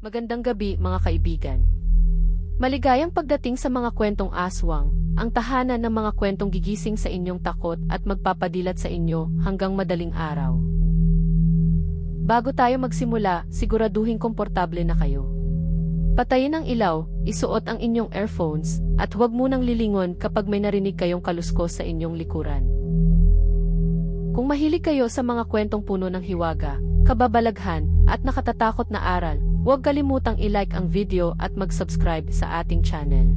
Magandang gabi mga kaibigan. Maligayang pagdating sa mga kwentong aswang, ang tahanan ng mga kwentong gigising sa inyong takot at magpapadilat sa inyo hanggang madaling araw. Bago tayo magsimula, siguraduhin komportable na kayo. Patayin ang ilaw, isuot ang inyong earphones, at huwag munang lilingon kapag may narinig kayong kaluskos sa inyong likuran. Kung mahilig kayo sa mga kwentong puno ng hiwaga, kababalaghan, at nakatatakot na aral, huwag kalimutang i-like ang video at mag-subscribe sa ating channel.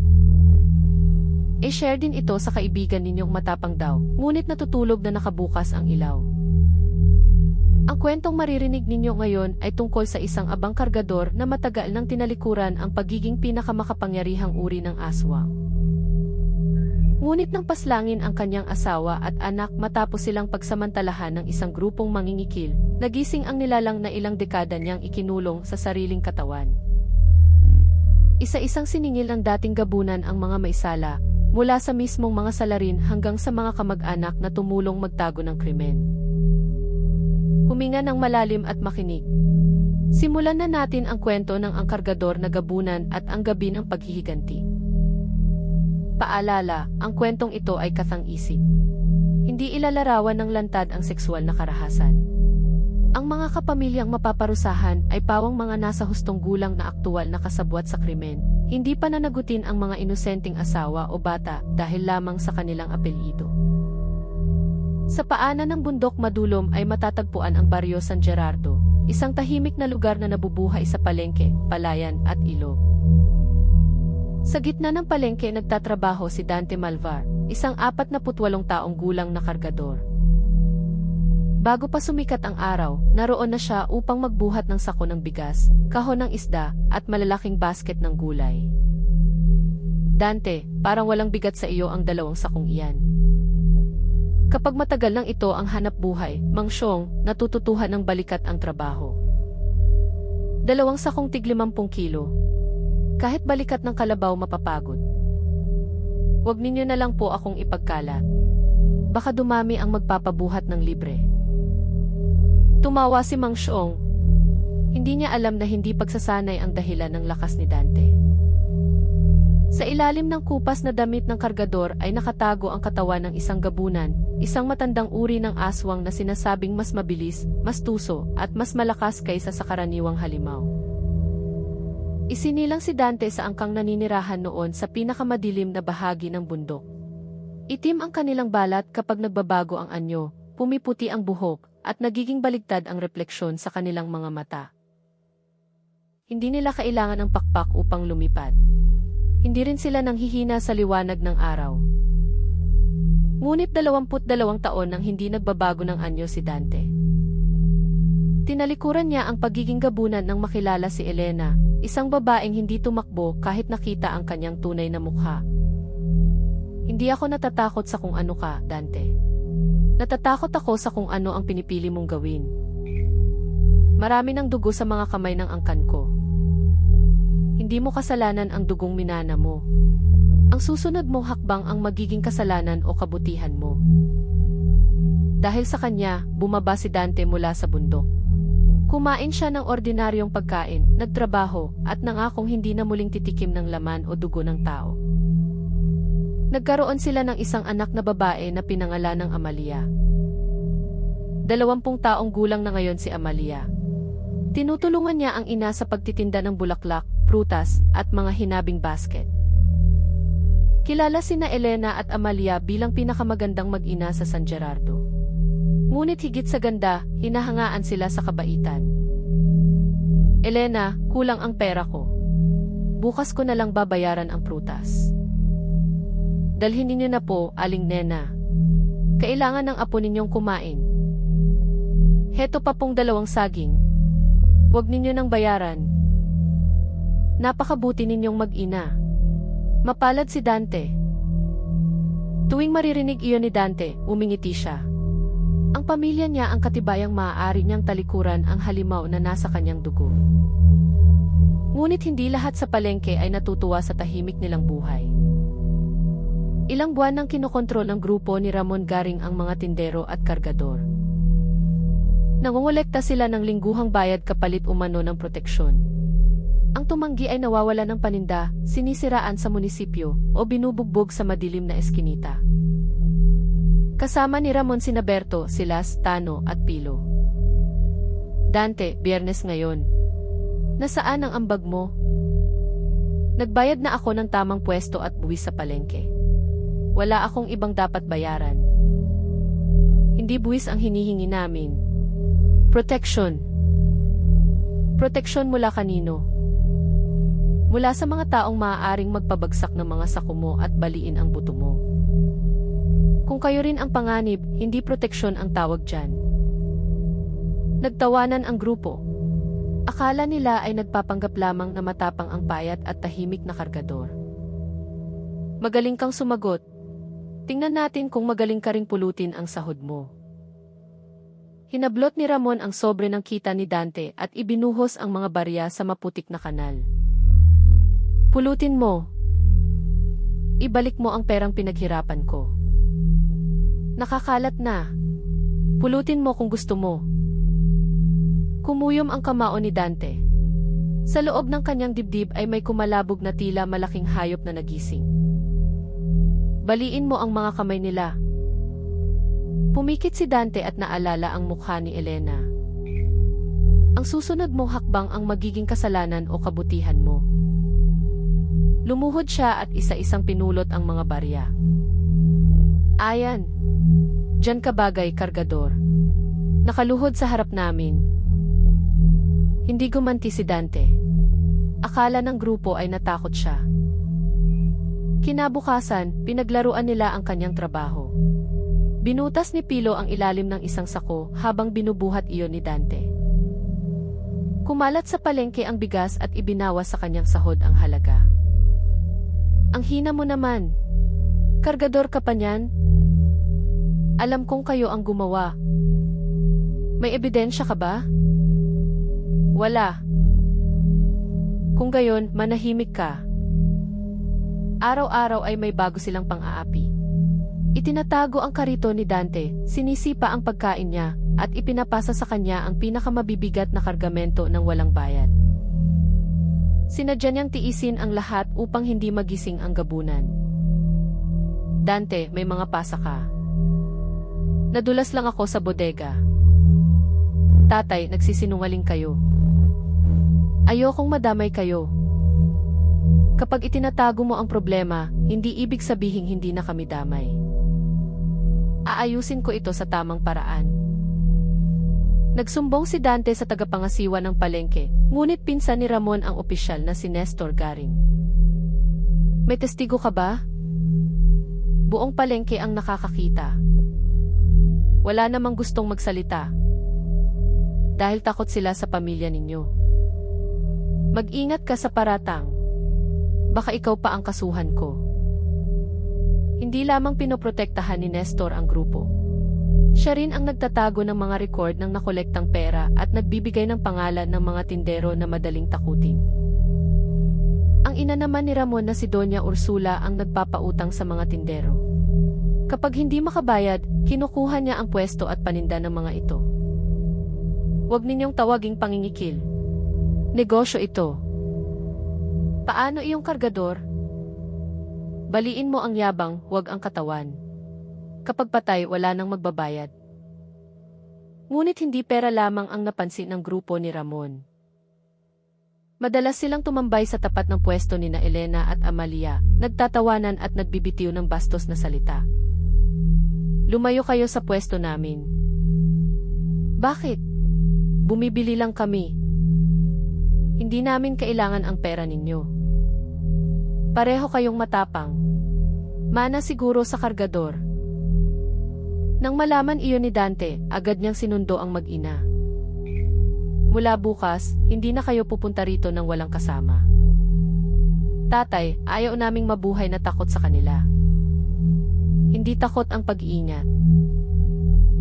I-share din ito sa kaibigan ninyong matapang daw, ngunit natutulog na nakabukas ang ilaw. Ang kwentong maririnig ninyo ngayon ay tungkol sa isang abang kargador na matagal nang tinalikuran ang pagiging pinakamakapangyarihang uri ng aswang. Ngunit nang paslangin ang kanyang asawa at anak matapos silang pagsamantalahan ng isang grupong mangingikil, nagising ang nilalang na ilang dekada niyang ikinulong sa sariling katawan. Isa-isang siningil ng dating gabunan ang mga maisala, mula sa mismong mga salarin hanggang sa mga kamag-anak na tumulong magtago ng krimen. Huminga ng malalim at makinig. Simulan na natin ang kwento ng ang kargador na gabunan at ang gabi ng paghihiganti. Paalala, ang kwentong ito ay kathang-isip. Hindi ilalarawan ng lantad ang sexual na karahasan. Ang mga kapamilyang mapaparusahan ay pawang mga nasa hustong gulang na aktual na kasabwat sa krimen, hindi pananagutin ang mga inosenteng asawa o bata dahil lamang sa kanilang apelyido. Sa paanan ng bundok madulom ay matatagpuan ang Baryo San Gerardo, isang tahimik na lugar na nabubuhay sa palengke, palayan at ilog. Sa gitna ng palengke nagtatrabaho si Dante Malvar, isang 48 taong gulang na kargador. Bago pa sumikat ang araw, naroon na siya upang magbuhat ng sako ng bigas, kahon ng isda, at malalaking basket ng gulay. Dante, parang walang bigat sa iyo ang 2 sakong iyan. Kapag matagal lang ito ang hanap buhay, Mang Xiong, natututuhan ng balikat ang trabaho. 2 sakong tig 50 kilo. Kahit balikat ng kalabaw mapapagod. Huwag ninyo na lang po akong ipagkalat. Baka dumami ang magpapabuhat ng libre. Tumawa si Mang Xiong. Hindi niya alam na hindi pagsasanay ang dahilan ng lakas ni Dante. Sa ilalim ng kupas na damit ng kargador ay nakatago ang katawan ng isang gabunan, isang matandang uri ng aswang na sinasabing mas mabilis, mas tuso, at mas malakas kaysa sa karaniwang halimaw. Isinilang si Dante sa angkang naninirahan noon sa pinakamadilim na bahagi ng bundok. Itim ang kanilang balat kapag nagbabago ang anyo, pumiputi ang buhok, at nagiging baligtad ang refleksyon sa kanilang mga mata. Hindi nila kailangan ng pakpak upang lumipad. Hindi rin sila nanghihina sa liwanag ng araw. Ngunit 22 taon nang hindi nagbabago ng anyo si Dante. Tinalikuran niya ang pagiging gabunan nang makilala si Elena, isang babaeng hindi tumakbo kahit nakita ang kanyang tunay na mukha. Hindi ako natatakot sa kung ano ka, Dante. Natatakot ako sa kung ano ang pinipili mong gawin. Marami ng dugo sa mga kamay ng angkan ko. Hindi mo kasalanan ang dugong minana mo. Ang susunod mong hakbang ang magiging kasalanan o kabutihan mo. Dahil sa kanya, bumaba si Dante mula sa bundok. Kumain siya ng ordinaryong pagkain, nagtrabaho, at nangakong hindi na muling titikim ng laman o dugo ng tao. Nagkaroon sila ng isang anak na babae na pinangalan ng Amalia. 20 taong gulang na ngayon si Amalia. Tinutulungan niya ang ina sa pagtitinda ng bulaklak, prutas, at mga hinabing basket. Kilala sina Elena at Amalia bilang pinakamagandang mag-ina sa San Gerardo. Ngunit higit sa ganda, hinahangaan sila sa kabaitan. Elena, kulang ang pera ko. Bukas ko na lang babayaran ang prutas. Dalhin ninyo na po, Aling Nena. Kailangan ng apo ninyong kumain. Heto pa pong 2 saging. Huwag ninyo nang bayaran. Napakabuti ninyong mag-ina. Mapalad si Dante. Tuwing maririnig iyon ni Dante, umingiti siya. Ang pamilya niya ang katibayang maaari niyang talikuran ang halimaw na nasa kanyang dugo. Ngunit hindi lahat sa palengke ay natutuwa sa tahimik nilang buhay. Ilang buwan nang kinokontrol ng grupo ni Ramon Garing ang mga tindero at kargador. Nangongolekta sila ng lingguhang bayad kapalit umano ng proteksyon. Ang tumanggi ay nawawala ng paninda, sinisiraan sa munisipyo, o binubugbog sa madilim na eskinita. Kasama ni Ramon sina Berto, Silas, Tano, at Pilo. Dante, Biyernes ngayon. Nasaan ang ambag mo? Nagbayad na ako ng tamang pwesto at buwis sa palengke. Wala akong ibang dapat bayaran. Hindi buwis ang hinihingi namin. Protection. Proteksyon mula kanino? Mula sa mga taong maaaring magpabagsak ng mga sako mo at baliin ang buto mo. Kung kayo rin ang panganib, hindi proteksyon ang tawag dyan. Nagtawanan ang grupo. Akala nila ay nagpapanggap lamang na matapang ang payat at tahimik na kargador. Magaling kang sumagot. Tingnan natin kung magaling ka ring pulutin ang sahod mo. Hinablot ni Ramon ang sobre ng kita ni Dante at ibinuhos ang mga barya sa maputik na kanal. Pulutin mo. Ibalik mo ang perang pinaghirapan ko. Nakakalat na. Pulutin mo kung gusto mo. Kumuyom ang kamao ni Dante. Sa loob ng kanyang dibdib ay may kumalabog na tila malaking hayop na nagising. Baliin mo ang mga kamay nila. Pumikit si Dante at naalala ang mukha ni Elena. Ang susunod mong hakbang ang magiging kasalanan o kabutihan mo. Lumuhod siya at isa-isang pinulot ang mga barya. Ayan. Diyan ka bagay, kargador. Nakaluhod sa harap namin. Hindi gumanti si Dante. Akala ng grupo ay natakot siya. Kinabukasan, pinaglaruan nila ang kanyang trabaho. Binutas ni Pilo ang ilalim ng isang sako habang binubuhat iyon ni Dante. Kumalat sa palengke ang bigas at ibinawas sa kanyang sahod ang halaga. Ang hina mo naman. Kargador ka pa niyan? Alam kong kayo ang gumawa. May ebidensya ka ba? Wala. Kung gayon, manahimik ka. Araw-araw ay may bago silang pang-aapi. Itinatago ang karito ni Dante, sinisipa ang pagkain niya, at ipinapasa sa kanya ang pinakamabibigat na kargamento ng walang bayad. Sinadya niyang tiisin ang lahat upang hindi magising ang gabunan. Dante, may mga pasa ka. Nadulas lang ako sa bodega. Tatay, nagsisinungaling kayo. Ayokong madamay kayo. Kapag itinatago mo ang problema, hindi ibig sabihing hindi na kami damay. Aayusin ko ito sa tamang paraan. Nagsumbong si Dante sa tagapangasiwa ng palengke, ngunit pinsan ni Ramon ang opisyal na si Nestor Garing. May testigo ka ba? Buong palengke ang nakakakita. Wala namang gustong magsalita. Dahil takot sila sa pamilya ninyo. Mag-ingat ka sa paratang. Baka ikaw pa ang kasuhan ko. Hindi lamang pinoprotektahan ni Nestor ang grupo. Siya rin ang nagtatago ng mga record ng nakolektang pera at nagbibigay ng pangalan ng mga tindero na madaling takutin. Ang ina naman ni Ramon na si Doña Ursula ang nagpapautang sa mga tindero. Kapag hindi makabayad, kinukuha niya ang pwesto at paninda ng mga ito. Huwag ninyong tawaging pangingikil. Negosyo ito. Paano iyong kargador? Baliin mo ang yabang, huwag ang katawan. Kapag patay, wala nang magbabayad. Ngunit hindi pera lamang ang napansin ng grupo ni Ramon. Madalas silang tumambay sa tapat ng pwesto ni na Elena at Amalia, nagtatawanan at nagbibitiw ng bastos na salita. Lumayo kayo sa pwesto namin. Bakit? Bumibili lang kami. Hindi namin kailangan ang pera ninyo. Pareho kayong matapang. Mana siguro sa kargador. Nang malaman iyon ni Dante, agad niyang sinundo ang mag-ina. Mula bukas, hindi na kayo pupunta rito nang walang kasama. Tatay, ayaw naming mabuhay na takot sa kanila. Hindi takot ang pag-iingat.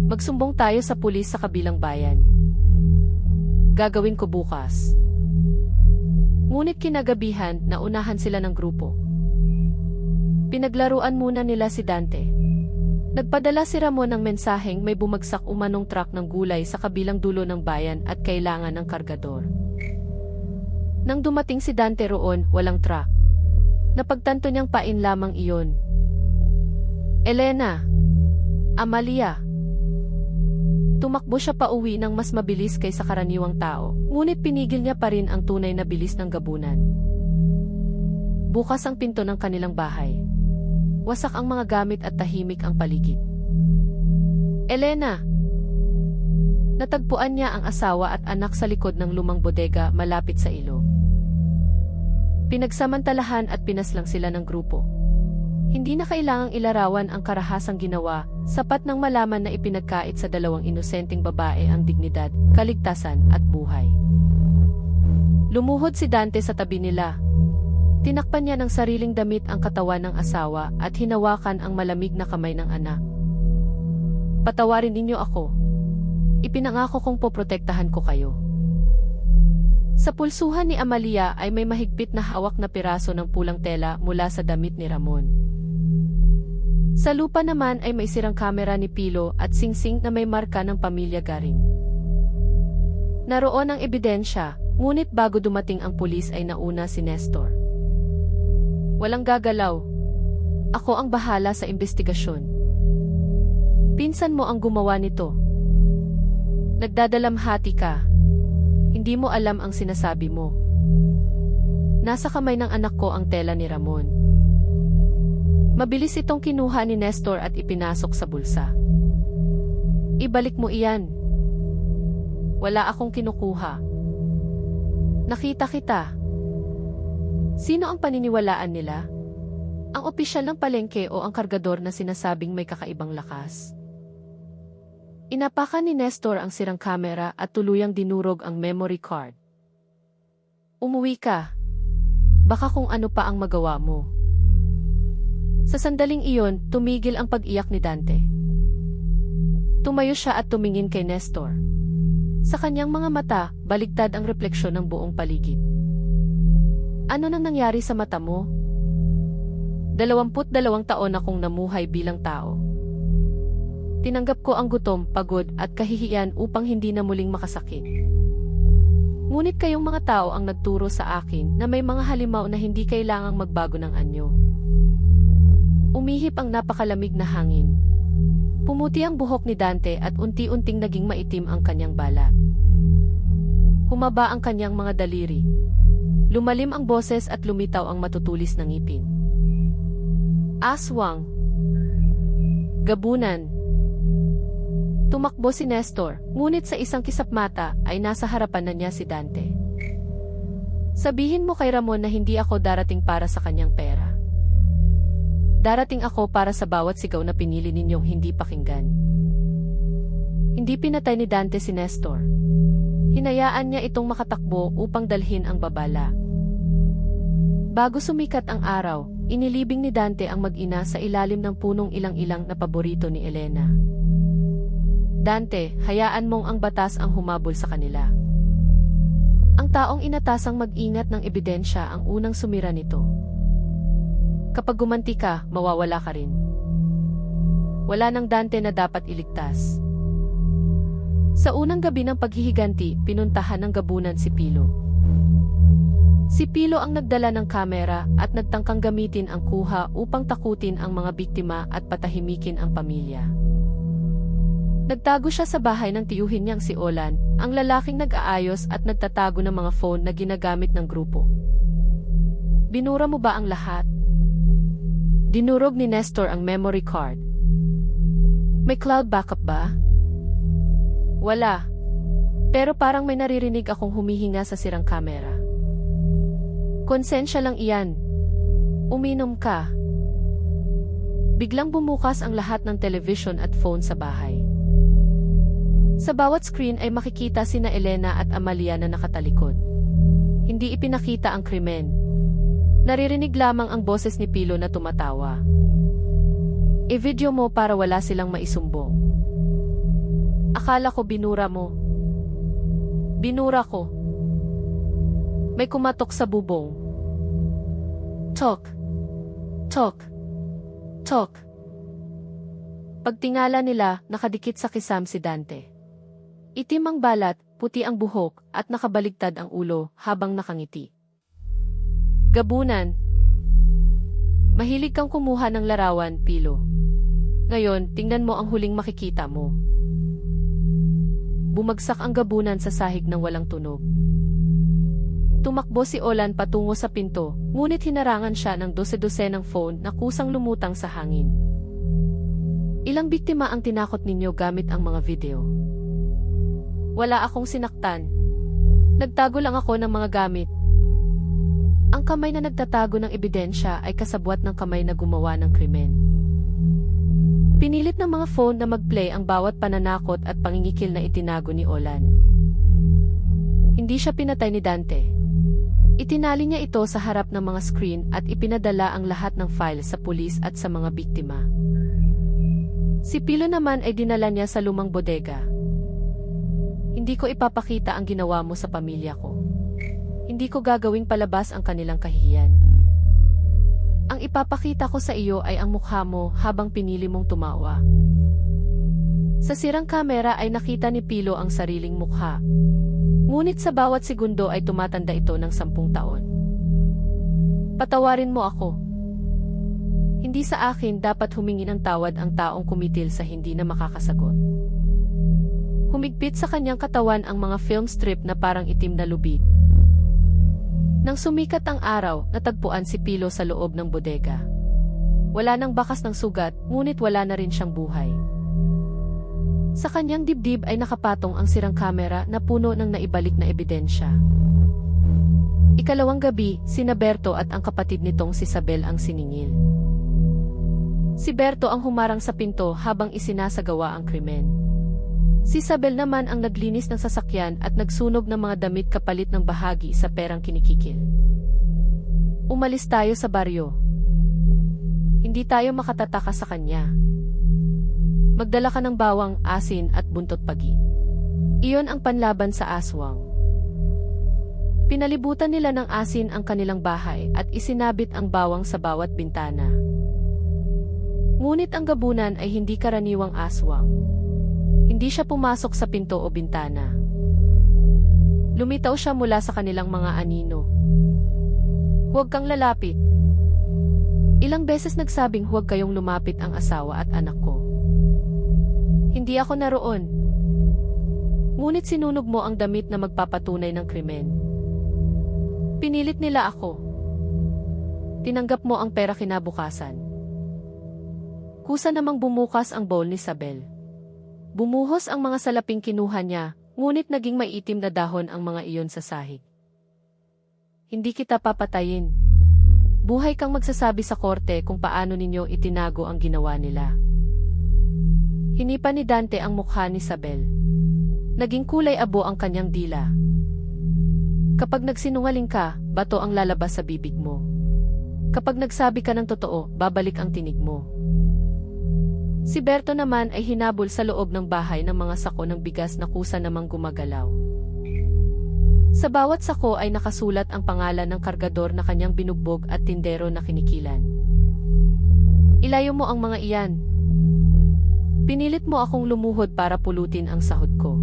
Magsumbong tayo sa pulis sa kabilang bayan. Gagawin ko bukas. Ngunit kinagabihan, naunahan sila ng grupo. Pinaglaruan muna nila si Dante. Nagpadala si Ramon ng mensaheng may bumagsak umanong truck ng gulay sa kabilang dulo ng bayan at kailangan ng kargador. Nang dumating si Dante roon, walang truck. Napagtanto niyang pain lamang iyon. Elena! Amalia! Tumakbo siya pauwi ng mas mabilis kaysa karaniwang tao, ngunit pinigil niya pa rin ang tunay na bilis ng gabunan. Bukas ang pinto ng kanilang bahay. Wasak ang mga gamit at tahimik ang paligid. Elena! Natagpuan niya ang asawa at anak sa likod ng lumang bodega malapit sa ilog. Pinagsamantalahan at pinaslang sila ng grupo. Hindi na kailangang ilarawan ang karahasang ginawa, sapat nang malaman na ipinagkait sa dalawang inosenteng babae ang dignidad, kaligtasan at buhay. Lumuhod si Dante sa tabi nila. Tinakpan niya ng sariling damit ang katawan ng asawa at hinawakan ang malamig na kamay ng anak. Patawarin ninyo ako. Ipinangako kong poprotektahan ko kayo. Sa pulsuhan ni Amalia ay may mahigpit na hawak na piraso ng pulang tela mula sa damit ni Ramon. Sa lupa naman ay may sirang kamera ni Pilo at singsing na may marka ng pamilya Garing. Naroon ang ebidensya, ngunit bago dumating ang pulis ay nauna si Nestor. Walang gagalaw. Ako ang bahala sa investigasyon. Pinsan mo ang gumawa nito. Nagdadalamhati ka. Hindi mo alam ang sinasabi mo. Nasa kamay ng anak ko ang tela ni Ramon. Mabilis itong kinuha ni Nestor at ipinasok sa bulsa. Ibalik mo iyan. Wala akong kinukuha. Nakita kita. Sino ang paniniwalaan nila? Ang opisyal ng palengke o ang kargador na sinasabing may kakaibang lakas? Inapakan ni Nestor ang sirang kamera at tuluyang dinurog ang memory card. Umuwi ka. Baka kung ano pa ang magawa mo. Sa sandaling iyon, tumigil ang pag-iyak ni Dante. Tumayo siya at tumingin kay Nestor. Sa kanyang mga mata, baligtad ang refleksyon ng buong paligid. Ano nang nangyari sa mata mo? 22 taon akong namuhay bilang tao. Tinanggap ko ang gutom, pagod at kahihiyan upang hindi na muling makasakit. Ngunit kayong mga tao ang nagturo sa akin na may mga halimaw na hindi kailangang magbago ng anyo. Umihip ang napakalamig na hangin. Pumuti ang buhok ni Dante at unti-unting naging maitim ang kanyang balat. Humaba ang kanyang mga daliri. Lumalim ang boses at lumitaw ang matutulis na ngipin. Aswang. Gabunan. Tumakbo si Nestor, ngunit sa isang kisap mata ay nasa harapan na niya si Dante. Sabihin mo kay Ramon na hindi ako darating para sa kanyang pera. Darating ako para sa bawat sigaw na pinili ninyong hindi pakinggan. Hindi pinatay ni Dante si Nestor. Hinayaan niya itong makatakbo upang dalhin ang babala. Bago sumikat ang araw, inilibing ni Dante ang mag-ina sa ilalim ng punong ilang-ilang na paborito ni Elena. Dante, hayaan mong ang batas ang humabol sa kanila. Ang taong inatasang mag-ingat ng ebidensya ang unang sumira nito. Kapag gumanti ka, mawawala ka rin. Wala nang Dante na dapat iligtas. Sa unang gabi ng paghihiganti, pinuntahan ng gabunan si Pilo. Si Pilo ang nagdala ng kamera at nagtangkang gamitin ang kuha upang takutin ang mga biktima at patahimikin ang pamilya. Nagtago siya sa bahay ng tiyuhin niyang si Olan, ang lalaking nag-aayos at nagtatago ng mga phone na ginagamit ng grupo. Binura mo ba ang lahat? Dinurog ni Nestor ang memory card. May cloud backup ba? Wala. Pero parang may naririnig akong humihinga sa sirang kamera. Konsensya lang iyan. Uminom ka. Biglang bumukas ang lahat ng television at phone sa bahay. Sa bawat screen ay makikita sina Elena at Amalia na nakatalikod. Hindi ipinakita ang krimen. Naririnig lamang ang boses ni Pilo na tumatawa. I-video mo para wala silang maisumbong. Akala ko binura mo. Binura ko. May kumatok sa bubong. Tok. Tok. Tok. Pagtingala nila, nakadikit sa kisam si Dante. Itim ang balat, puti ang buhok, at nakabaligtad ang ulo habang nakangiti. Gabunan. Mahilig kang kumuha ng larawan, Pilo. Ngayon, tingnan mo ang huling makikita mo. Bumagsak ang gabunan sa sahig ng walang tunog. Tumakbo si Olan patungo sa pinto, ngunit hinarangan siya ng dose-dosenang phone na kusang lumutang sa hangin. Ilang biktima ang tinakot ninyo gamit ang mga video? Wala akong sinaktan. Nagtago lang ako ng mga gamit. Ang kamay na nagtatago ng ebidensya ay kasabwat ng kamay na gumawa ng krimen. Pinilit ng mga phone na mag-play ang bawat pananakot at pangingikil na itinago ni Olan. Hindi siya pinatay ni Dante. Itinali niya ito sa harap ng mga screen at ipinadala ang lahat ng file sa pulis at sa mga biktima. Si Pilo naman ay dinala niya sa lumang bodega. Hindi ko ipapakita ang ginawa mo sa pamilya ko. Hindi ko gagawing palabas ang kanilang kahihiyan. Ang ipapakita ko sa iyo ay ang mukha mo habang pinili mong tumawa. Sa sirang kamera ay nakita ni Pilo ang sariling mukha. Ngunit sa bawat segundo ay tumatanda ito ng 10 taon. Patawarin mo ako. Hindi sa akin dapat humingi ng tawad ang taong kumitil sa hindi na makakasagot. Humigpit sa kanyang katawan ang mga film strip na parang itim na lubid. Nang sumikat ang araw, natagpuan si Pilo sa loob ng bodega. Wala nang bakas ng sugat, ngunit wala na rin siyang buhay. Sa kanyang dibdib ay nakapatong ang sirang kamera na puno ng naibalik na ebidensya. Ikalawang gabi, sina Berto at ang kapatid nitong si Isabel ang siningil. Si Berto ang humarang sa pinto habang isinasagawa ang krimen. Si Isabel naman ang naglinis ng sasakyan at nagsunog ng mga damit kapalit ng bahagi sa perang kinikikil. Umalis tayo sa baryo. Hindi tayo makatataka sa kanya. Magdala ka ng bawang, asin at buntot pagi. Iyon ang panlaban sa aswang. Pinalibutan nila ng asin ang kanilang bahay at isinabit ang bawang sa bawat bintana. Ngunit ang gabunan ay hindi karaniwang aswang. Hindi siya pumasok sa pinto o bintana. Lumitaw siya mula sa kanilang mga anino. Huwag kang lalapit. Ilang beses nagsabing huwag kayong lumapit ang asawa at anak ko. Hindi ako naroon. Ngunit sinunog mo ang damit na magpapatunay ng krimen. Pinilit nila ako. Tinanggap mo ang pera kinabukasan. Kusa namang bumukas ang bowl ni Isabel. Bumuhos ang mga salaping kinuha niya, ngunit naging maitim na dahon ang mga iyon sa sahig. Hindi kita papatayin. Buhay kang magsasabi sa korte kung paano ninyo itinago ang ginawa nila. Hinipa ni Dante ang mukha ni Isabel. Naging kulay abo ang kanyang dila. Kapag nagsinungaling ka, bato ang lalabas sa bibig mo. Kapag nagsabi ka ng totoo, babalik ang tinig mo. Si Berto naman ay hinabol sa loob ng bahay ng mga sako ng bigas na kusa namang gumagalaw. Sa bawat sako ay nakasulat ang pangalan ng kargador na kanyang binugbog at tindero na kinikilan. Ilayo mo ang mga iyan. Pinilit mo akong lumuhod para pulutin ang sahod ko.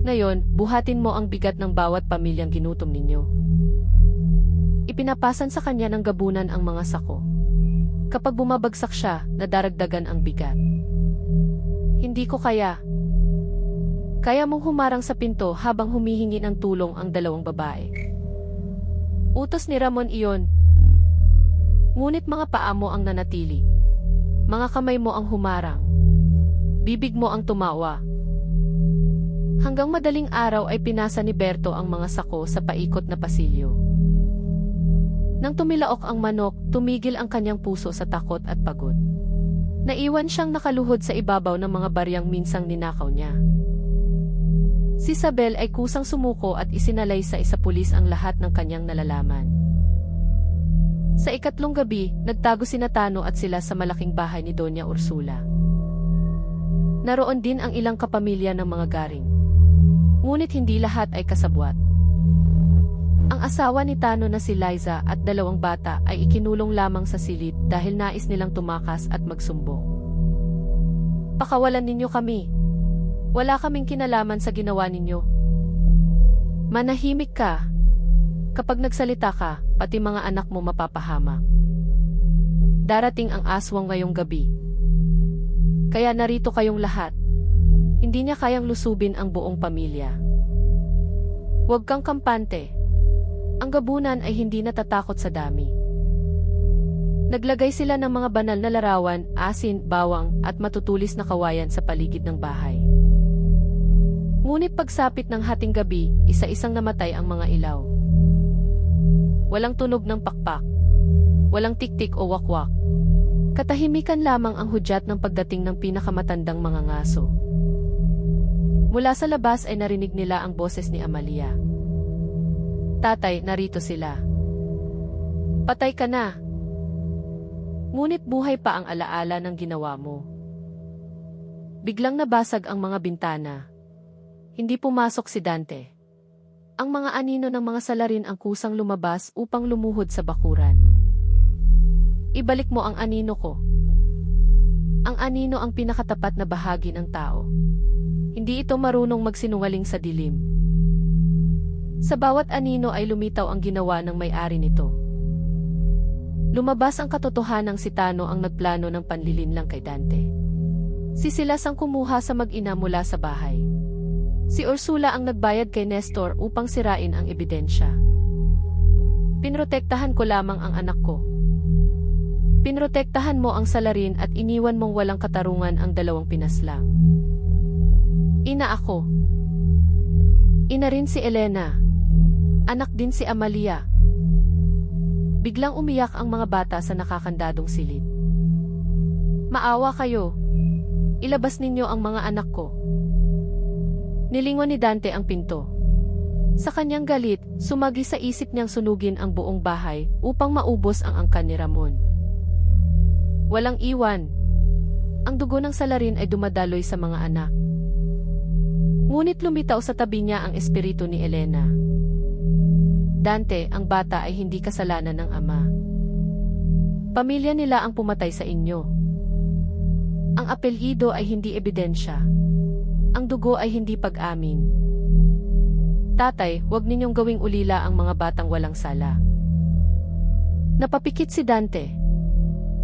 Ngayon, buhatin mo ang bigat ng bawat pamilyang ginutom ninyo. Ipinapasan sa kanya ng gabunan ang mga sako. Kapag bumabagsak siya, nadaragdagan ang bigat. Hindi ko kaya. Kaya mong humarang sa pinto habang humihingi ng tulong ang dalawang babae. Utos ni Ramon iyon. Ngunit mga paa mo ang nanatili. Mga kamay mo ang humarang. Bibig mo ang tumawa. Hanggang madaling araw ay pinasa ni Berto ang mga sako sa paikot na pasilyo. Nang tumilaok ang manok, tumigil ang kanyang puso sa takot at pagod. Naiwan siyang nakaluhod sa ibabaw ng mga baryang minsang ninakaw niya. Si Isabel ay kusang sumuko at isinalay sa isa pulis ang lahat ng kanyang nalalaman. Sa ikatlong gabi, nagtago sina Tano at sila sa malaking bahay ni Doña Ursula. Naroon din ang ilang kapamilya ng mga garing. Ngunit hindi lahat ay kasabwat. Ang asawa ni Tano na si Liza at dalawang bata ay ikinulong lamang sa silid dahil nais nilang tumakas at magsumbong. Pakawalan ninyo kami. Wala kaming kinalaman sa ginawa ninyo. Manahimik ka. Kapag nagsalita ka, pati mga anak mo mapapahamak. Darating ang aswang ngayong gabi. Kaya narito kayong lahat. Hindi niya kayang lusubin ang buong pamilya. Huwag kang kampante. Ang gabunan ay hindi natatakot sa dami. Naglagay sila ng mga banal na larawan, asin, bawang, at matutulis na kawayan sa paligid ng bahay. Ngunit pagsapit ng hating gabi, isa-isang namatay ang mga ilaw. Walang tunog ng pakpak. Walang tiktik o wakwak. Katahimikan lamang ang hudyat ng pagdating ng pinakamatandang mga ngaso. Mula sa labas ay narinig nila ang boses ni Amalia. Tatay, narito sila. Patay ka na. Ngunit buhay pa ang alaala ng ginawa mo. Biglang nabasag ang mga bintana. Hindi pumasok si Dante. Ang mga anino ng mga salarin ang kusang lumabas upang lumuhod sa bakuran. Ibalik mo ang anino ko. Ang anino ang pinakatapat na bahagi ng tao. Hindi ito marunong magsinungaling sa dilim. Sa bawat anino ay lumitaw ang ginawa ng may-ari nito. Lumabas ang katotohanang si Tano ang nagplano ng panlilinlang kay Dante. Si Silas ang kumuha sa mag-ina mula sa bahay. Si Ursula ang nagbayad kay Nestor upang sirain ang ebidensya. Pinrotektahan ko lamang ang anak ko. Pinrotektahan mo ang salarin at iniwan mong walang katarungan ang dalawang pinaslang. Ina ako. Ina rin si Elena. Anak din si Amalia. Biglang umiyak ang mga bata sa nakakandadong silid. Maawa kayo. Ilabas ninyo ang mga anak ko. Nilingon ni Dante ang pinto. Sa kanyang galit, sumagi sa isip niyang sunugin ang buong bahay upang maubos ang angkan ni Ramon. Walang iwan. Ang dugo ng salarin ay dumadaloy sa mga anak. Ngunit lumitaw sa tabi niya ang espiritu ni Elena. Dante, ang bata ay hindi kasalanan ng ama. Pamilya nila ang pumatay sa inyo. Ang apelyido ay hindi ebidensya. Ang dugo ay hindi pag-amin. Tatay, huwag ninyong gawing ulila ang mga batang walang sala. Napapikit si Dante.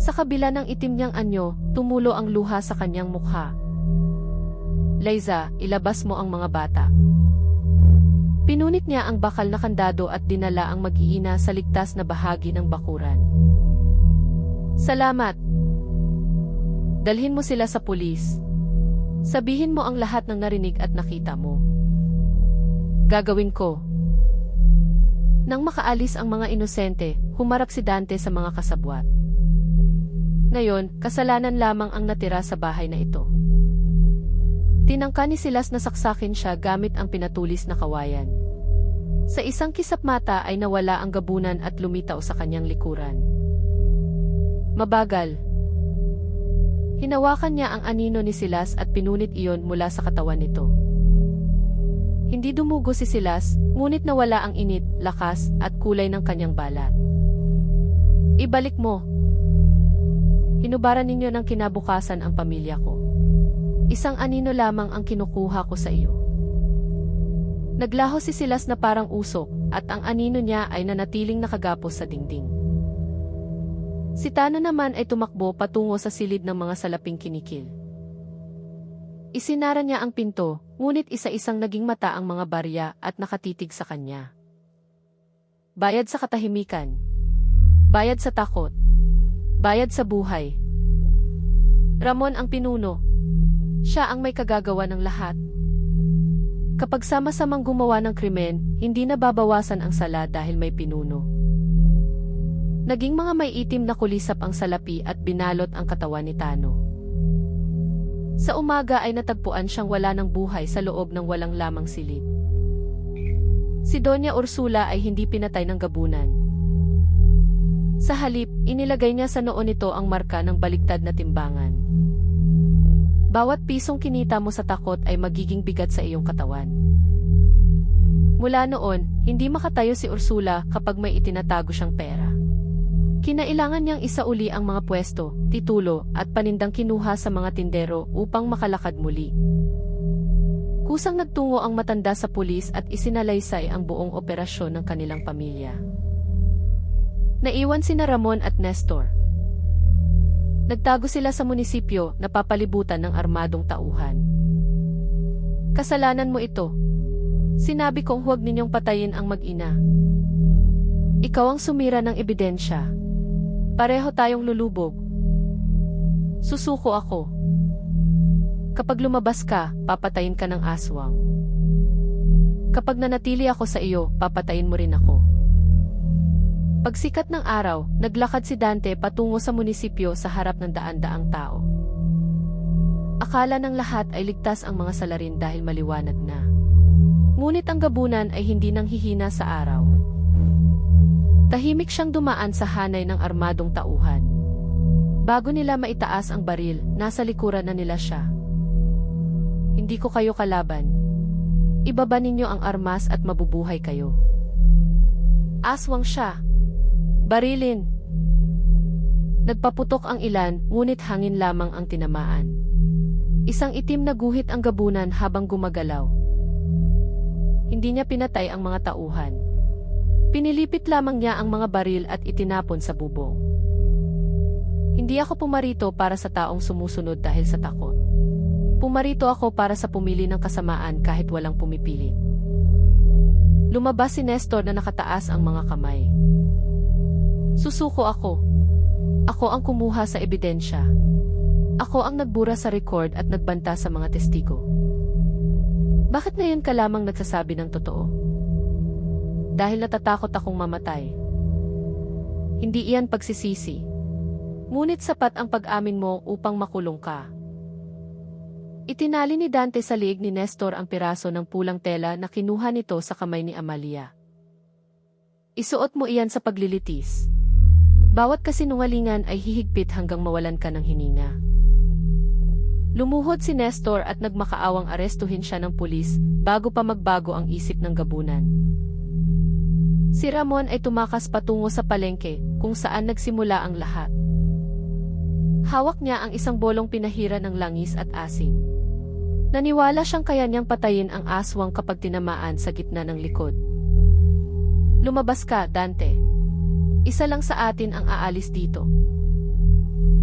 Sa kabila ng itim niyang anyo, tumulo ang luha sa kanyang mukha. Liza, ilabas mo ang mga bata. Pinunit niya ang bakal na kandado at dinala ang mag-iina sa ligtas na bahagi ng bakuran. Salamat. Dalhin mo sila sa pulis. Sabihin mo ang lahat ng narinig at nakita mo. Gagawin ko. Nang makaalis ang mga inosente, humarap si Dante sa mga kasabwat. Ngayon, kasalanan lamang ang natira sa bahay na ito. Tinangka ni Silas na saksakin siya gamit ang pinatulis na kawayan. Sa isang kisap mata ay nawala ang gabunan at lumitaw sa kanyang likuran. Mabagal. Hinawakan niya ang anino ni Silas at pinunit iyon mula sa katawan nito. Hindi dumugo si Silas, ngunit nawala ang init, lakas, at kulay ng kanyang balat. Ibalik mo. Hinubaran ninyo ng kinabukasan ang pamilya ko. Isang anino lamang ang kinukuha ko sa iyo. Naglaho si Silas na parang usok, at ang anino niya ay nanatiling nakagapos sa dingding. Si Tano naman ay tumakbo patungo sa silid ng mga salaping kinikil. Isinara niya ang pinto, ngunit isa-isang naging mata ang mga barya at nakatitig sa kanya. Bayad sa katahimikan. Bayad sa takot. Bayad sa buhay. Ramon ang pinuno. Siya ang may kagagawa ng lahat. Kapag sama-samang gumawa ng krimen, hindi nababawasan ang sala dahil may pinuno. Naging mga may itim na kulisap ang salapi at binalot ang katawan ni Tano. Sa umaga ay natagpuan siyang wala ng buhay sa loob ng walang lamang silid. Si Doña Ursula ay hindi pinatay ng gabunan. Sa halip, inilagay niya sa noo nito ang marka ng baliktad na timbangan. Bawat pisong kinita mo sa takot ay magiging bigat sa iyong katawan. Mula noon, hindi makatayo si Ursula kapag may itinatago siyang pera. Kinailangan niyang isauli ang mga pwesto, titulo, at panindang kinuha sa mga tindero upang makalakad muli. Kusang nagtungo ang matanda sa pulis at isinalaysay ang buong operasyon ng kanilang pamilya. Naiwan sina Ramon at Nestor. Nagtago sila sa munisipyo na papalibutan ng armadong tauhan. Kasalanan mo ito. Sinabi kong huwag ninyong patayin ang mag-ina. Ikaw ang sumira ng ebidensya. Pareho tayong lulubog. Susuko ako. Kapag lumabas ka, papatayin ka ng aswang. Kapag nanatili ako sa iyo, papatayin mo rin ako. Pagsikat ng araw, naglakad si Dante patungo sa munisipyo sa harap ng daan-daang tao. Akala ng lahat ay ligtas ang mga salarin dahil maliwanag na. Ngunit ang gabunan ay hindi nang hihina sa araw. Tahimik siyang dumaan sa hanay ng armadong tauhan. Bago nila maitaas ang baril, nasa likuran na nila siya. Hindi ko kayo kalaban. Ibaba ninyo ang armas at mabubuhay kayo. Aswang siya. Barilin. Nagpaputok ang ilan, ngunit hangin lamang ang tinamaan. Isang itim na guhit ang gabunan habang gumagalaw. Hindi niya pinatay ang mga tauhan. Pinilipit lamang niya ang mga baril at itinapon sa bubong. Hindi ako pumarito para sa taong sumusunod dahil sa takot. Pumarito ako para sa pumili ng kasamaan kahit walang pumipilit. Lumabas si Nestor na nakataas ang mga kamay. Susuko ako. Ako ang kumuha sa ebidensya. Ako ang nagbura sa record at nagbanta sa mga testigo. Bakit ngayon ka lamang nagsasabi ng totoo? Dahil natatakot akong mamatay. Hindi iyan pagsisisi. Ngunit sapat ang pag-amin mo upang makulong ka. Itinali ni Dante sa liig ni Nestor ang piraso ng pulang tela na kinuha nito sa kamay ni Amalia. Isuot mo iyan sa paglilitis. Bawat kasinungalingan ay hihigpit hanggang mawalan ka ng hininga. Lumuhod si Nestor at nagmakaawang arestuhin siya ng pulis bago pa magbago ang isip ng gabunan. Si Ramon ay tumakas patungo sa palengke kung saan nagsimula ang lahat. Hawak niya ang isang bolong pinahira ng langis at asin. Naniwala siyang kaya niyang patayin ang aswang kapag tinamaan sa gitna ng likod. Lumabas ka, Dante. Isa lang sa atin ang aalis dito.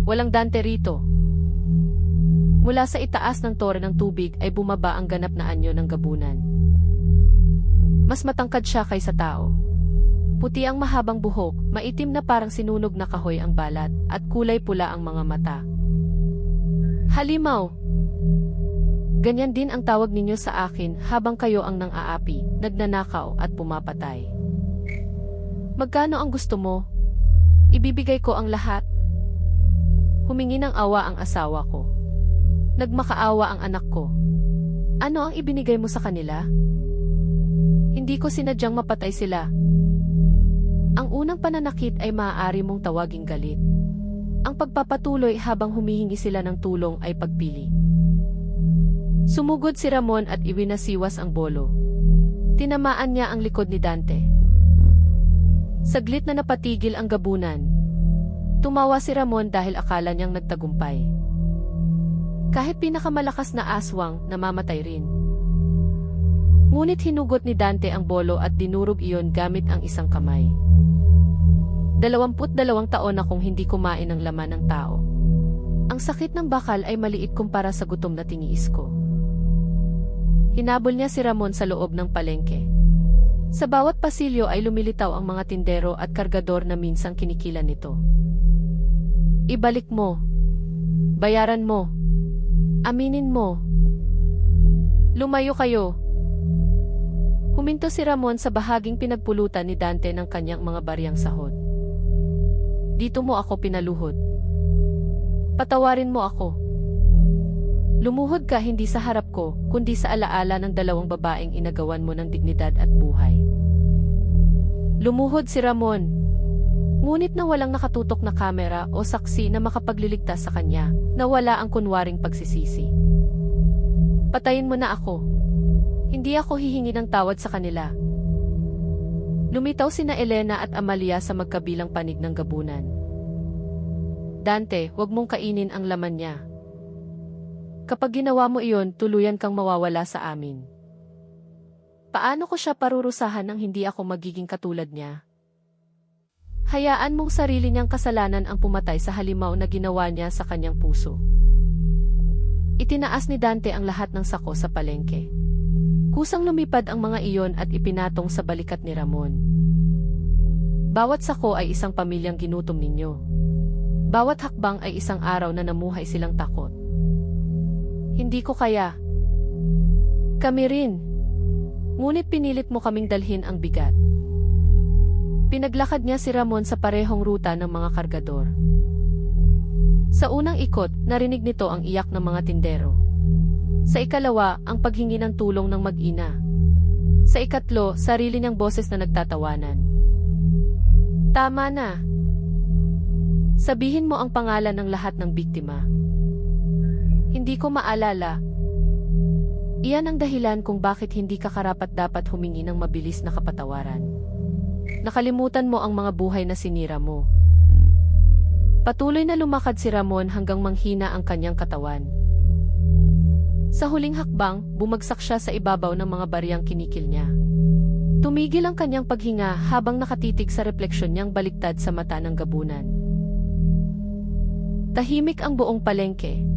Walang Dante rito. Mula sa itaas ng tore ng tubig ay bumaba ang ganap na anyo ng gabunan. Mas matangkad siya kaysa tao. Puti ang mahabang buhok, maitim na parang sinunog na kahoy ang balat, at kulay pula ang mga mata. Halimaw! Ganyan din ang tawag ninyo sa akin habang kayo ang nang-aapi, nagnanakaw at pumapatay. Magkano ang gusto mo? Ibibigay ko ang lahat. Humingi ng awa ang asawa ko. Nagmakaawa ang anak ko. Ano ang ibinigay mo sa kanila? Hindi ko sinadyang mapatay sila. Ang unang pananakit ay maaari mong tawaging galit. Ang pagpapatuloy habang humihingi sila ng tulong ay pagpili. Sumugod si Ramon at iwinasiwas ang bolo. Tinamaan niya ang likod ni Dante. Saglit na napatigil ang gabunan. Tumawa si Ramon dahil akala niyang nagtagumpay. Kahit pinakamalakas na aswang, namamatay rin. Ngunit hinugot ni Dante ang bolo at dinurog iyon gamit ang isang kamay. 22 taon akong hindi kumain ng laman ng tao. Ang sakit ng bakal ay maliit kumpara sa gutom na tiniis ko. Hinabol niya si Ramon sa loob ng palengke. Sa bawat pasilyo ay lumilitaw ang mga tindero at kargador na minsang kinikilan nito. Ibalik mo. Bayaran mo. Aminin mo. Lumayo kayo. Huminto si Ramon sa bahaging pinagpulutan ni Dante ng kanyang mga baryang sahod. Dito mo ako pinaluhod. Patawarin mo ako. Lumuhod ka hindi sa harap ko, kundi sa alaala ng 2 babaeng inagawan mo ng dignidad at buhay. Lumuhod si Ramon. Ngunit na walang nakatutok na kamera o saksi na makapagliligtas sa kanya, nawala ang kunwaring pagsisisi. Patayin mo na ako. Hindi ako hihingi ng tawad sa kanila. Lumitaw sina Elena at Amalia sa magkabilang panig ng gabunan. Dante, huwag mong kainin ang laman niya. Kapag ginawa mo iyon, tuluyan kang mawawala sa amin. Paano ko siya parurusahan nang hindi ako magiging katulad niya? Hayaan mong sarili niyang kasalanan ang pumatay sa halimaw na ginawa niya sa kanyang puso. Itinaas ni Dante ang lahat ng sako sa palengke. Kusang lumipad ang mga iyon at ipinatong sa balikat ni Ramon. Bawat sako ay isang pamilyang ginutom ninyo. Bawat hakbang ay isang araw na namuhay silang takot. Hindi ko kaya. Kami rin. Ngunit pinilit mo kaming dalhin ang bigat. Pinaglakad niya si Ramon sa parehong ruta ng mga kargador. Sa unang ikot, narinig nito ang iyak ng mga tindero. Sa ikalawa, ang paghingi ng tulong ng mag-ina. Sa ikatlo, sarili niyang boses na nagtatawanan. Tama na. Sabihin mo ang pangalan ng lahat ng biktima. Hindi ko maalala. Iyan ang dahilan kung bakit hindi ka karapat-dapat humingi ng mabilis na kapatawaran. Nakalimutan mo ang mga buhay na sinira mo. Patuloy na lumakad si Ramon hanggang manghina ang kanyang katawan. Sa huling hakbang, bumagsak siya sa ibabaw ng mga bariyang kinikil niya. Tumigil ang kanyang paghinga habang nakatitig sa refleksyon niyang baliktad sa mata ng gabunan. Tahimik ang buong palengke.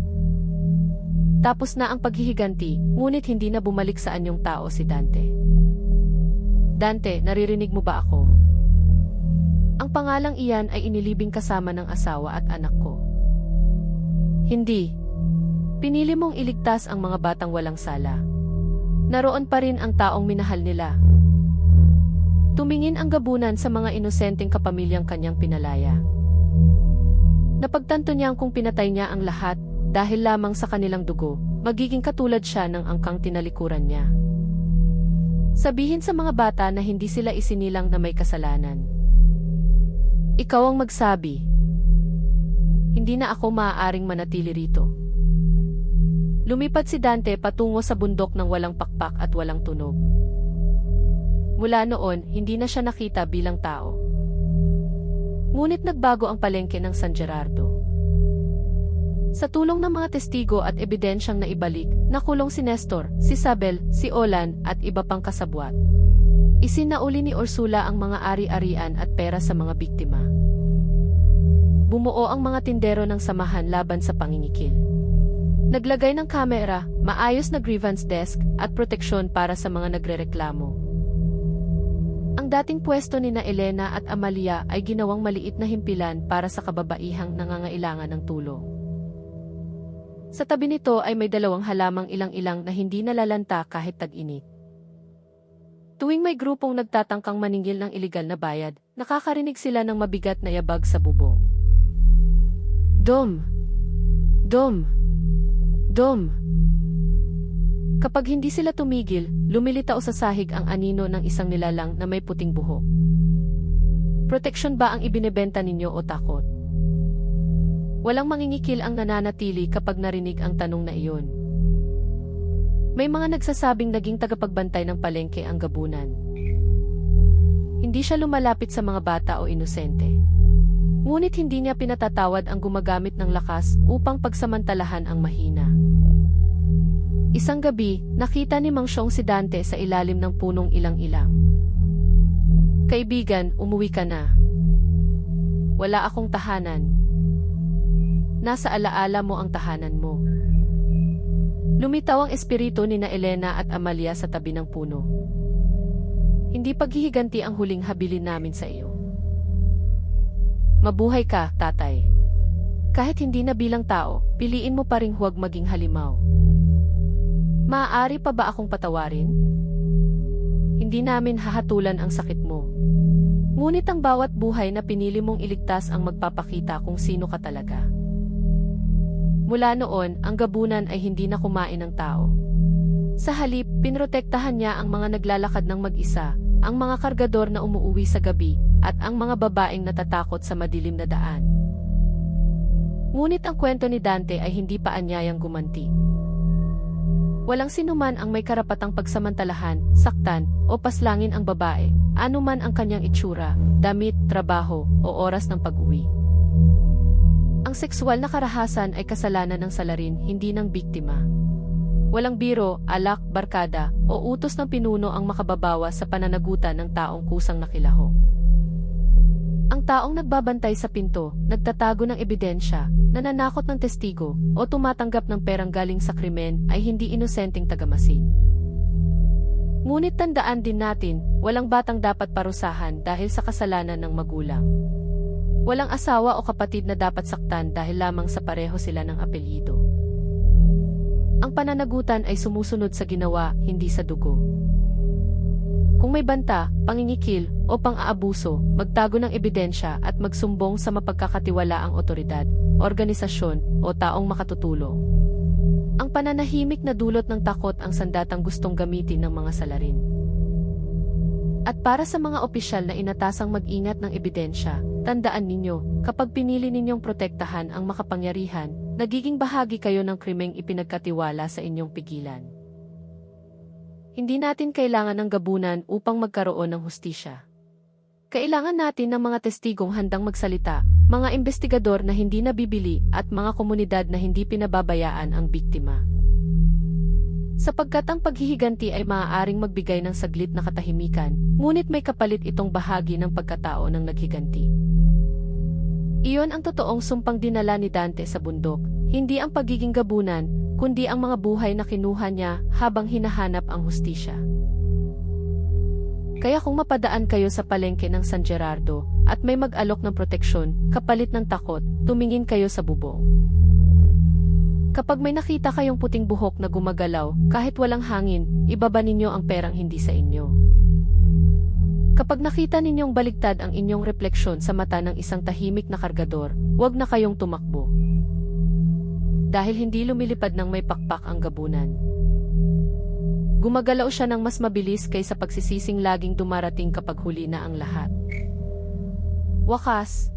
Tapos na ang paghihiganti, ngunit hindi na bumalik sa anyong tao si Dante. Dante, naririnig mo ba ako? Ang pangalang iyan ay inilibing kasama ng asawa at anak ko. Hindi. Pinili mong iligtas ang mga batang walang sala. Naroon pa rin ang taong minahal nila. Tumingin ang gabunan sa mga inosenteng kapamilyang kanyang pinalaya. Napagtanto niyang kung pinatay niya ang lahat, dahil lamang sa kanilang dugo, magiging katulad siya ng angkang tinalikuran niya. Sabihin sa mga bata na hindi sila isinilang na may kasalanan. Ikaw ang magsabi. Hindi na ako maaaring manatili rito. Lumipad si Dante patungo sa bundok ng walang pakpak at walang tunog. Mula noon, hindi na siya nakita bilang tao. Ngunit nagbago ang palengke ng San Gerardo. Sa tulong ng mga testigo at ebidensyang naibalik, nakulong si Nestor, si Isabel, si Olan, at iba pang kasabwat. Isinauli ni Ursula ang mga ari-arian at pera sa mga biktima. Bumuo ang mga tindero ng samahan laban sa pangingikil. Naglagay ng kamera, maayos na grievance desk, at proteksyon para sa mga nagrereklamo. Ang dating pwesto ni na Elena at Amalia ay ginawang maliit na himpilan para sa kababaihang nangangailangan ng tulong. Sa tabi nito ay may dalawang halamang ilang-ilang na hindi nalalanta kahit tag-init. Tuwing may grupong nagtatangkang maningil ng iligal na bayad, nakakarinig sila ng mabigat na yabag sa bubong. Dom! Dom! Dom! Kapag hindi sila tumigil, lumilitaw sa sahig ang anino ng isang nilalang na may puting buhok. Proteksyon ba ang ibinebenta ninyo o takot? Walang mangingikil ang nananatili kapag narinig ang tanong na iyon. May mga nagsasabing naging tagapagbantay ng palengke ang gabunan. Hindi siya lumalapit sa mga bata o inosente. Ngunit hindi niya pinatatawad ang gumagamit ng lakas upang pagsamantalahan ang mahina. Isang gabi, nakita ni Mang Siong si Dante sa ilalim ng punong ilang-ilang. Kaibigan, umuwi ka na. Wala akong tahanan. Nasa alaala mo ang tahanan mo. Lumitaw ang espiritu ni na Elena at Amalia sa tabi ng puno. Hindi paghihiganti ang huling habilin namin sa iyo. Mabuhay ka, tatay. Kahit hindi na bilang tao, piliin mo pa ring huwag maging halimaw. Maaari pa ba akong patawarin? Hindi namin hahatulan ang sakit mo. Ngunit ang bawat buhay na pinili mong iligtas ang magpapakita kung sino ka talaga. Mula noon, ang gabunan ay hindi na kumain ng tao. Sa halip, pinrotektahan niya ang mga naglalakad ng mag-isa, ang mga kargador na umuuwi sa gabi, at ang mga babaeng natatakot sa madilim na daan. Ngunit ang kwento ni Dante ay hindi pa anyayang gumanti. Walang sinuman ang may karapatang pagsamantalahan, saktan, o paslangin ang babae, anuman ang kanyang itsura, damit, trabaho, o oras ng pag-uwi. Ang sexual na karahasan ay kasalanan ng salarin, hindi ng biktima. Walang biro, alak, barkada, o utos ng pinuno ang makababawas sa pananagutan ng taong kusang nakilaho. Ang taong nagbabantay sa pinto, nagtatago ng ebidensya, nananakot ng testigo, o tumatanggap ng perang galing sa krimen ay hindi inosenteng tagamasid. Ngunit tandaan din natin, walang batang dapat parusahan dahil sa kasalanan ng magulang. Walang asawa o kapatid na dapat saktan dahil lamang sa pareho sila ng apelyido. Ang pananagutan ay sumusunod sa ginawa, hindi sa dugo. Kung may banta, pangingikil, o pang-aabuso, magtago ng ebidensya at magsumbong sa mapagkakatiwalaang otoridad, organisasyon, o taong makatutulong. Ang pananahimik na dulot ng takot ang sandatang gustong gamitin ng mga salarin. At para sa mga opisyal na inatasang mag-ingat ng ebidensya, tandaan ninyo, kapag pinili ninyong protektahan ang makapangyarihan, nagiging bahagi kayo ng krimeng ipinagkatiwala sa inyong pigilan. Hindi natin kailangan ng gabunan upang magkaroon ng hustisya. Kailangan natin ng mga testigong handang magsalita, mga investigador na hindi nabibili at mga komunidad na hindi pinababayaan ang biktima. Sapagkat ang paghihiganti ay maaaring magbigay ng saglit na katahimikan, ngunit may kapalit itong bahagi ng pagkatao ng naghiganti. Iyon ang totoong sumpang dinala ni Dante sa bundok, hindi ang pagiging gabunan, kundi ang mga buhay na kinuha niya habang hinahanap ang hustisya. Kaya kung mapadaan kayo sa palengke ng San Gerardo at may mag-alok ng proteksyon, kapalit ng takot, tumingin kayo sa bubong. Kapag may nakita kayong puting buhok na gumagalaw, kahit walang hangin, ibaba ninyo ang perang hindi sa inyo. Kapag nakita ninyong baligtad ang inyong refleksyon sa mata ng isang tahimik na kargador, huwag na kayong tumakbo. Dahil hindi lumilipad ng may pakpak ang gabunan. Gumagalaw siya ng mas mabilis kaysa pagsisising laging dumarating kapag huli na ang lahat. Wakas,